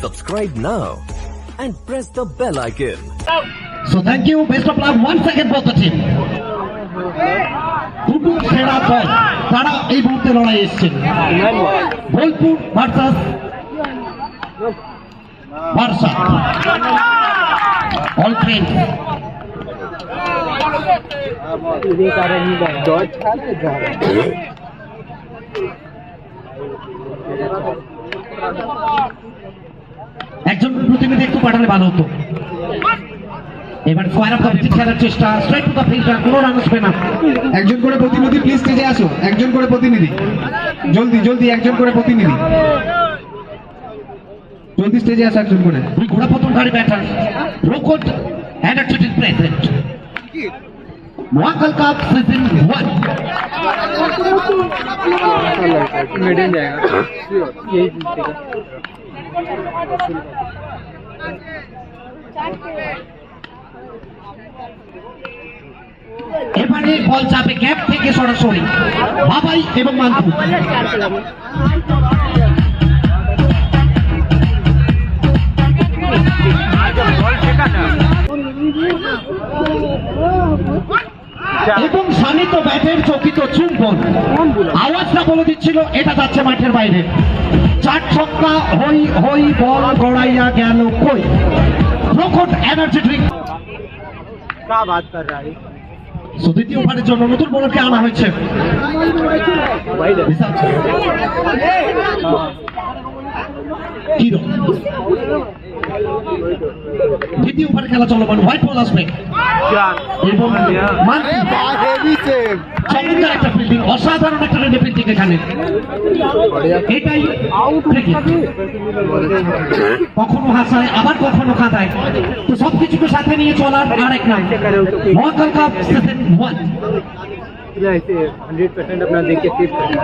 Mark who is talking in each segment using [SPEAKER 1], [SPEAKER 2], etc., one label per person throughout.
[SPEAKER 1] Subscribe now and press the bell icon.
[SPEAKER 2] So thank you, best of luck once again for the team. দুটো সেরা দল তারা এই মুহূর্তে লড়াই এসেছেন Bolpur versus Barca all train. একজন প্রতিনিধি একটু পাঠালে ভালো হতো। এবার স্কয়ার অফ দ্য খেলার চেষ্টা, স্ট্রেট টু দ্য ফিল্ডার, কোনো রান আসবে না।
[SPEAKER 3] একজন করে প্রতিনিধি প্লিজ স্টেজে আসো, একজন করে প্রতিনিধি, জলদি জলদি একজন করে প্রতিনিধি, জলদি স্টেজে আসো একজন করে।
[SPEAKER 2] দুই ঘোড়াপতনকারী ব্যাটার রোকট অ্যাডাপ্টেড প্রেজেন্ট ওয়াকাল কাপ সিজন 1।
[SPEAKER 4] मिडिल जाएगा यही जीतेगा।
[SPEAKER 2] এবারে বল চাপে ক্যাপ থেকে সরাসরি বাবাই এবং মান্তু। এবং শানিত ব্যাটের চকিত চুম্বন আওয়াজটা বলে দিচ্ছিল এটা যাচ্ছে মাঠের বাইরে। চার ছক্কা হই হই বল গড়াইয়া গেল কই। প্রকট এনার্জি ড্রিঙ্ক দ্বিতীয় ওভারের জন্য নতুন বোলারকে আনা হয়েছে। দ্বিতীয় ওভারে খেলা চলমান, হোয়াইট বল আসবে এবং চমৎকার একটা ফিল্ডিং, অসাধারণ একটা রেডি ফিল্ডিং এখানে। এটাই ক্রিকেট, কখনো হাসায় আবার কখনো কাঁদায়, তো সবকিছুকে সাথে নিয়ে চলার আরেক নাম ওয়াকাল কাপ সিজন 1।
[SPEAKER 4] 100% अपना देख के सेव करना।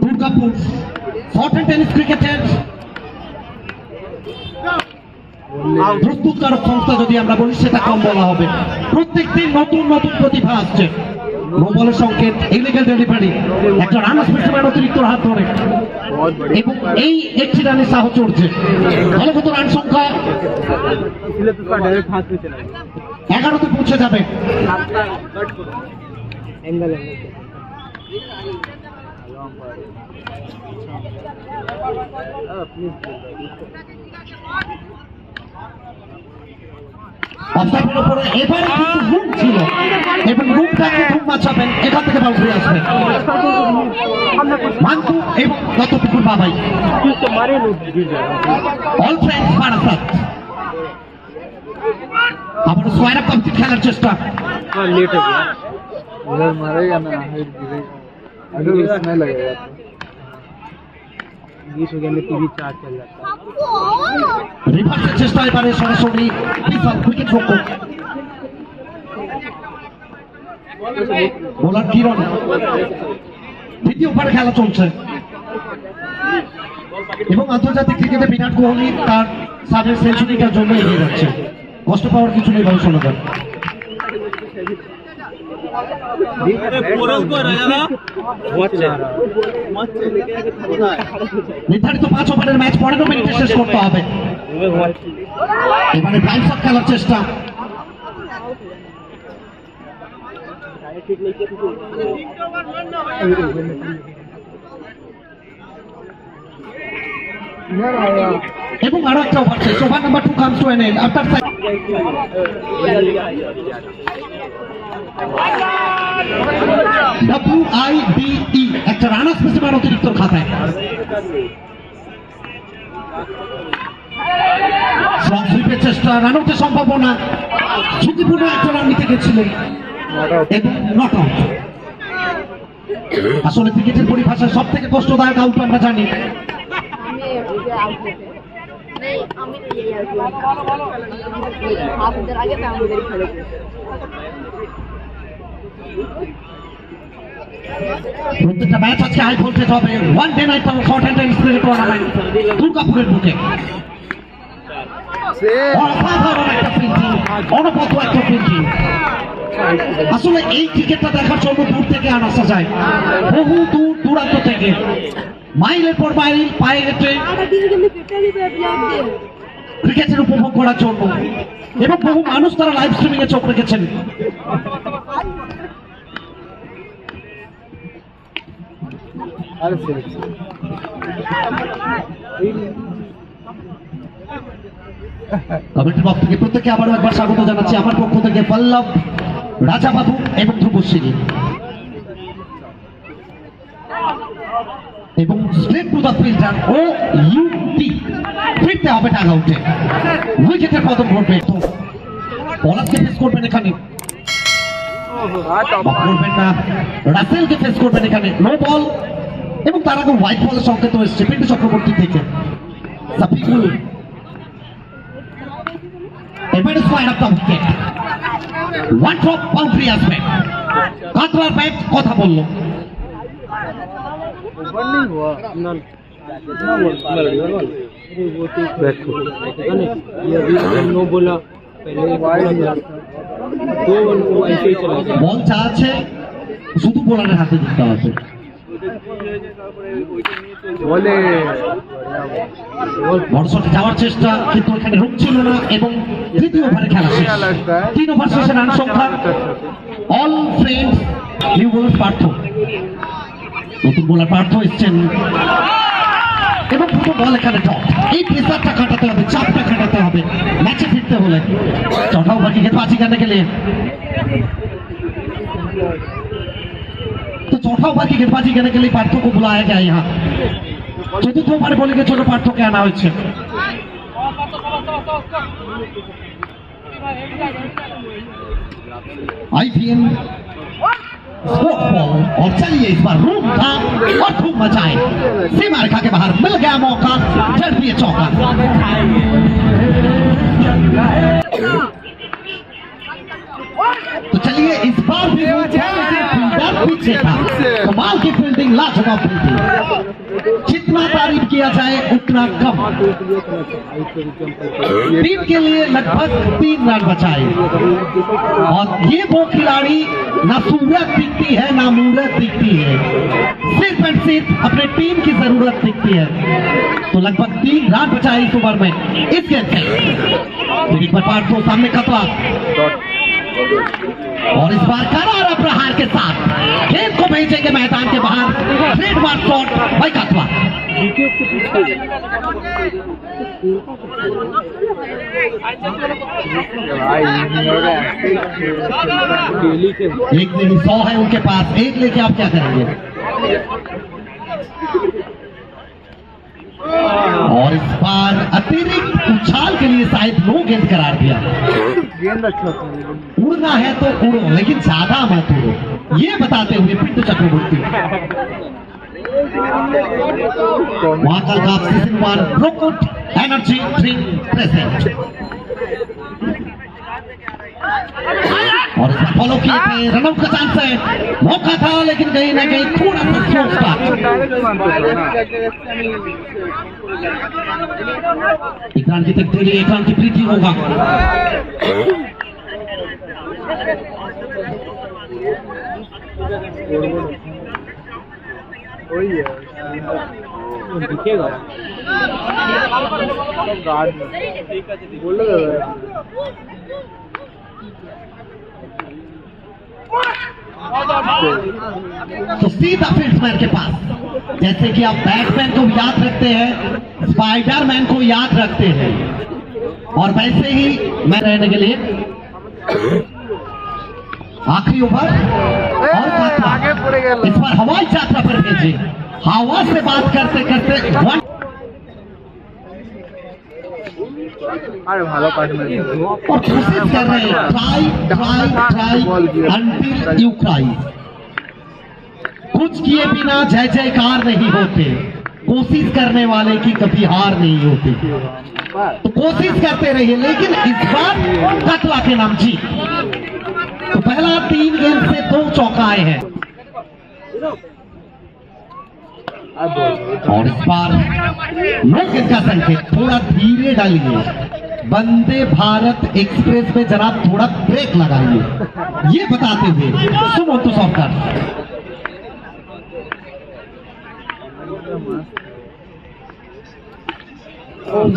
[SPEAKER 2] দুর্গাপুর শর্ট টেনিস ক্রিকেটের প্রস্তুতকারক সংস্থা যদি আমরা বলি সেটা কম বলা হবে। প্রত্যেকদিন নতুন নতুন প্রতিভা আসছে। বলের সংকেত, ইলিগাল ডেলিভারি, একটা রান স্পেসিম্যান অতিরিক্ত হাত ধরে এবং এই একটি রানে সাহস চড়ছে। দলগত রান সংখ্যা 11তে পৌঁছে যাবে। অফসাইডের উপরে এবার কিন্তু রুম ছিল এবং রুমটাকে ঘুম মাছাবেন, এখান থেকে বাউন্ডারি আসবে। মান্তু এবং দত্তপুকুর বাবাই অল ফ্রেন্ডস বারাসাত আবার স্কয়ার অফ কমপ্লিট খেলার চেষ্টা।
[SPEAKER 4] लेट हो गया, उधर मारेगा ना हाइट गिरेगा, अगर उसमें लगेगा तो 20 हो गया में टीवी चार्ज चल जाता है।
[SPEAKER 2] রিভার্সের চেষ্টা এবারে সরাসরি বিশাল উইকেট রক্ষক বোলার কিরণ। দ্বিতীয় ওভারে খেলা চলছে এবং আন্তর্জাতিক ক্রিকেটে বিরাট কোহলি তার সাবেক সেঞ্চুরিটার জন্য এগিয়ে যাচ্ছে। কষ্ট পাওয়ার কিছু নেই ভাই শোনা যায়। নির্ধারিত 5 ওভারের ম্যাচ 15 মিনিটে শেষ করতে হবে। এবারে ড্রাইভ শট খেলার চেষ্টা। এবং আরো একটা ওভার শেষ। Over number 2 comes to an end after WIBE একটা রান স্পেসিম্যান অতিরিক্ত খাতায়। সুইপের চেষ্টা, রান আউটের সম্ভাবনা, ঝুঁকিপূর্ণ একটা রান নিতে গেছিলেন এবং নট আউট। আসলে ক্রিকেটের পরিভাষায় সব থেকে কষ্টদায়ক আউট আমরা জানি। প্রত্যেকটা ম্যাচ আজকে হাই ভোল্টেজ হবে। One day night short and spirit tournament দুর্গাপুরের বুকে। অসাধারণ একটা ফিল্ডিং, অনবদ্য একটা ফিল্ডিং। আসলে এই ক্রিকেটটা দেখার জন্য দূর থেকে আসা যায়, বহু দূর দূরান্ত থেকে। মাইলের পর মাইল পায়ে হেঁটে ক্রিকেটের উপভোগ করার জন্য, এবং বহু মানুষ তারা লাইভ স্ট্রিমিং এ চোখ রেখেছেন। কমিটির পক্ষ থেকে প্রত্যেককে আবারও একবার স্বাগত জানাচ্ছি। আমার পক্ষ থেকে পল্লব, রাজা বাবু এবং ধ্রুবশ্রী, এবং স্ট্রেট টু দ্য ফিল্টার ও ইউটি ফিরতে হবে টাগ আউটে। উইকেটের পতন ঘটবে, তো বলারকে ফেস করবেন এখানে, করবেন না রাসেলকে ফেস করবেন এখানে। নো বল, এবং তার আগে হোয়াইট বলের সংকেত এসছে পিন্টু চক্রবর্তী থেকে। সাফিকুল এবারে fine up the wicket, one drop boundary আসবে। কাতলার ব্যাট কথা বললো,
[SPEAKER 4] ऊपर नहीं हुआ ना बैठो ये अभी नो बोला पहले दो ऐसे ही चला गया।
[SPEAKER 2] বল যা আছে শুধু বোলারের হাতে দিতে হবে।
[SPEAKER 4] বলে
[SPEAKER 2] বড় শটে যাওয়ার চেষ্টা, কিন্তু এখানে রুকছিল না, এবং তৃতীয় ওভারে খেলা শেষ। 3 ওভার শেষে রান সংখ্যা all friends new bowler Partha, নতুন বোলার পার্থ এসছেন, এবং পুরো বল এখানে টপ। এই প্রেসারটা কাটাতে হবে, চাপটা কাটাতে হবে ম্যাচে ফিরতে হলে। चौथा ओवर की गेंदबाजी करने के लिए, तो चौथा ओवर की गेंदबाजी करने के लिए पार्थो को बुलाया गया यहाँ। चतुर्थ ओवर बोलेंगे छोटो पार्थो के आना হয়েছে। आईपीएल और चलिए इस बार रूम था और धूम मचाए, सीमा रेखा के बाहर मिल गया मौका, जड़ दिए चौका। तो चलिए इस बार भी पीछे था, कमाल की फील्डिंग, लाजवाब फील्डिंग, जितना तारीफ किया जाए उतना कम। टीम के लिए लगभग 3 रन बचाए, और ये वो खिलाड़ी ना सूरत दिखती है ना मूरत दिखती है, सिर्फ एंड सिर्फ अपने टीम की जरूरत दिखती है। तो लगभग 3 रन बचाए इस ओवर में इस गेंद से। एक बार पार्थो सामने खतरा, और इस बार करारा प्रहार के साथ गेंद को भेजेंगे मैदान के बाहर। ट्रेडमार्क शॉट बाय कतवा। एक नहीं 100 है उनके पास, एक लेके आप क्या करेंगे? और इस बार अतिरिक्त उछाल के लिए शायद नो गेंद करार दिया।
[SPEAKER 4] गेंद अच्छा था,
[SPEAKER 2] उड़ना है तो उड़ो, लेकिन ज्यादा मत उड़ो, ये बताते हुए पिंटू चक्रवर्ती। महाकाल का season 1 broke out energy drink present. और इसमें फॉलो किए थे, रनआउट का चांस है, मौका था लेकिन कहीं ना कहीं थोड़ा सा स्लो स्टार्ट। एक रन की तकदीर, एक रन की प्रीति होगा।
[SPEAKER 4] वही है दिखेगा बोलो
[SPEAKER 2] तो सीधा फील्डमैन के पास, जैसे कि आप बैट्समैन को याद रखते हैं, स्पाइडरमैन को याद रखते हैं, और वैसे ही मैं रहने के लिए आखिरी ओवर और इस बार हवाई यात्रा पर भेजे, हवा से बात करते करते
[SPEAKER 4] अरे भालो पास में
[SPEAKER 2] और कोशिश कर रहे हैं, ट्राई अंटिल यू क्राई। कुछ किए बिना जय जयकार नहीं होते, कोशिश करने वाले की कभी हार नहीं होती। तो कोशिश करते रहिए, लेकिन इस बार कतला के नाम जी। तो पहला 3 गेंद से 2 चौका आए हैं, और इस बार नो गेंद का संकेत। थोड़ा धीरे डालिए, वंदे भारत एक्सप्रेस में जरा थोड़ा ब्रेक लगाइए, ये बताते हुए सुमंतु सॉफ्टर।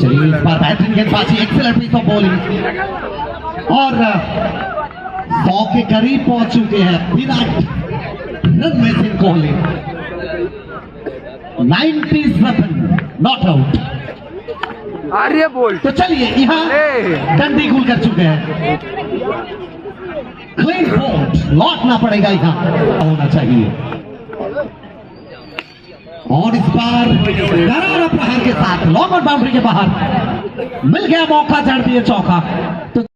[SPEAKER 2] चलिए इस बार बैटिंग गेंदबाजी एक्सीलेंट पीस ऑफ बॉलिंग और 100 के करीब पहुंच चुके हैं विराट रनमें सिंह कोहली 97 नॉट आउट।
[SPEAKER 4] आर्य बोल
[SPEAKER 2] तो चलिए यहाँ डंडी गुल कर चुके हैं क्लीन बोल्ड लौटना पड़ेगा यहाँ होना चाहिए और इस बार करारा प्रहार के साथ लॉन्ग और बाउंड्री के बाहर मिल गया मौका जड़ दिए चौका। तो